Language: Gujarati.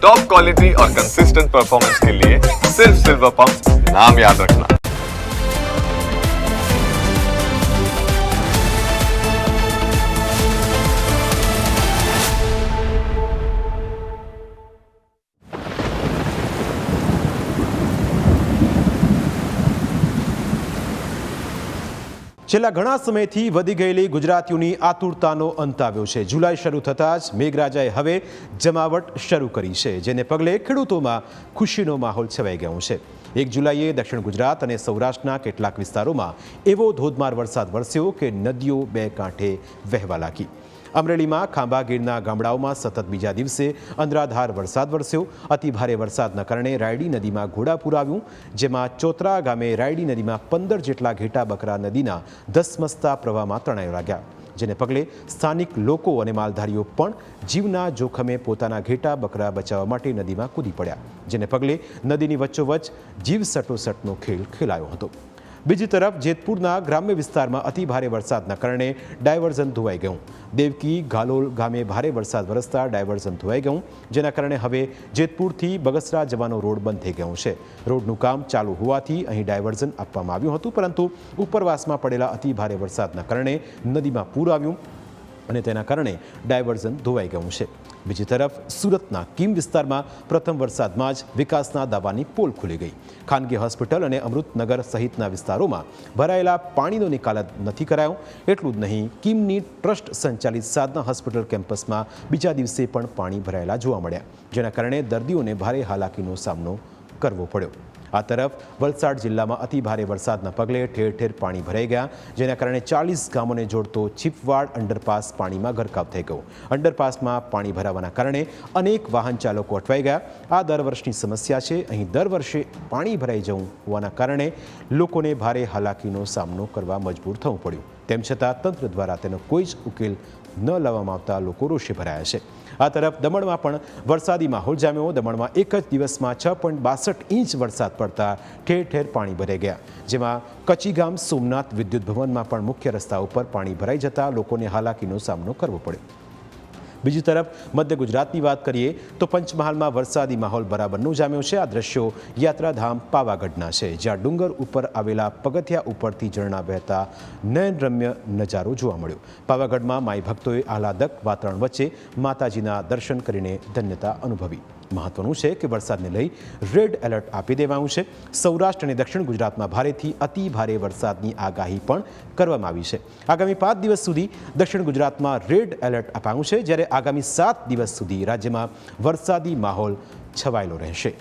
टॉप क्वालिटी और कंसिस्टेंट परफॉर्मेंस के लिए सिर्फ सिल्वर पंप नाम याद रखना। છેલ્લા ઘણા સમયથી વધી ગયેલી ગુજરાતીઓની આતુરતાનો અંત આવ્યો છે। જુલાઈ શરૂ થતાં જ મેઘરાજાએ હવે જમાવટ શરૂ કરી છે, જેને પગલે ખેડૂતોમાં ખુશીનો માહોલ છવાઈ ગયો છે। 1 જુલાઈએ દક્ષિણ ગુજરાત અને સૌરાષ્ટ્રના કેટલાક વિસ્તારોમાં એવો ધોધમાર વરસાદ વરસ્યો કે નદીઓ બે કાંઠે વહેવા લાગી। અમરેલીમાં ખાંભા ગીરના ગામડાઓમાં સતત બીજા દિવસે અંધરાધાર વરસાદ વરસ્યો। અતિ ભારે વરસાદના કારણે રાયડી નદીમાં ઘોડાપૂર આવ્યું, જેમાં ચોતરા ગામે રાયડી નદીમાં 15 જેટલા ઘેટા બકરા નદીના ધસમસતા પ્રવાહમાં તણાઈ લાગ્યા, જેને પગલે સ્થાનિક લોકો અને માલધારીઓ પણ જીવના જોખમે પોતાના ઘેટા બકરા બચાવવા માટે નદીમાં કૂદી પડ્યા, જેને પગલે નદીની વચ્ચોવચ્ચ જીવ સટોસટનો ખેલ ખેલાયો હતો। બીજી તરફ જેતપુરના ગ્રામ્ય વિસ્તારમાં અતિ ભારે વરસાદના કારણે ડાયવર્ઝન ધોવાઈ ગયું। દેવકી ગાલોલ ગામે ભારે વરસાદ વરસતા ડાયવર્ઝન ધોવાઈ ગયું, જેના કારણે હવે જેતપુરથી બગસરા જવાનો રોડ બંધ થઈ ગયો છે। રોડનું કામ ચાલુ હોવાથી અહીં ડાયવર્ઝન આપવામાં આવ્યું હતું, પરંતુ ઉપરવાસમાં પડેલા અતિ ભારે વરસાદના કારણે નદીમાં પૂર આવ્યું અને તેના કારણે ડાયવર્ઝન ધોવાઈ ગયું છે। બીજી તરફ સુરતના કીમ વિસ્તારમાં પ્રથમ વરસાદમાં જ વિકાસના દાવાની પોલ ખુલી ગઈ। ખાનગી હોસ્પિટલ અને અમૃતનગર સહિતના વિસ્તારોમાં ભરાયેલા પાણીનો નિકાલ નથી કરાયો। એટલું જ નહીં, કીમની ટ્રસ્ટ સંચાલિત સાધના હોસ્પિટલ કેમ્પસમાં બીજા દિવસે પણ પાણી ભરાયેલા જોવા મળ્યા, જેના કારણે દર્દીઓને ભારે હાલાકીનો સામનો કરવો પડ્યો। આ તરફ વલસાડ જિલ્લામાં અતિ ભારે વરસાદના પગલે ઠેર ઠેર પાણી ભરાઈ ગયા, જેના કારણે 40 ગામોને જોડતો છીપવાડ અંડરપાસ પાણીમાં ગરકાવ થઈ ગયો। અંડરપાસમાં પાણી ભરાવાના કારણે અનેક વાહન ચાલકો અટવાઈ ગયા। આ દર વર્ષની સમસ્યા છે। અહીં દર વર્ષે પાણી ભરાઈ જવું હોવાના કારણે લોકોને ભારે હાલાકીનો સામનો કરવા મજબૂર થવું પડ્યું। તેમ છતાં તંત્ર દ્વારા તેનો કોઈ જ ઉકેલ ન લાવવામાં આવતા લોકો રોષે ભરાયા છે। આ તરફ દમણમાં પણ વરસાદી માહોલ જામ્યો। દમણમાં એક જ દિવસમાં 6.62 ઇંચ વરસાદ પડતા ઠેર ઠેર પાણી ભરાઈ ગયા, જેમાં કચીગામ સોમનાથ વિદ્યુત ભવનમાં પણ મુખ્ય રસ્તા ઉપર પાણી ભરાઈ જતા લોકોને હાલાકીનો સામનો કરવો પડ્યો। બીજી તરફ મધ્ય ગુજરાતની વાત કરીએ તો પંચમહાલમાં વરસાદી માહોલ બરાબરનો જામ્યો છે। આ દ્રશ્યો યાત્રાધામ પાવાગઢના છે, જ્યાં ડુંગર ઉપર આવેલા પગથિયા ઉપરથી ઝરણા વહેતા નયનરમ્ય નજારો જોવા મળ્યો। પાવાગઢમાં માઈ ભક્તોએ આહલાદક વાતાવરણ વચ્ચે માતાજીના દર્શન કરીને ધન્યતા અનુભવી। મહત્વનું છે કે વરસાદને લઈ રેડ એલર્ટ આપી દેવાયું છે। સૌરાષ્ટ્ર અને દક્ષિણ ગુજરાતમાં ભારેથી અતિ ભારે વરસાદની આગાહી પણ કરવામાં આવી છે। આગામી 5 દિવસ સુધી દક્ષિણ ગુજરાતમાં રેડ એલર્ટ અપાયું છે, જ્યારે આગામી 7 દિવસ સુધી રાજ્યમાં વરસાદી માહોલ છવાયેલો રહેશે।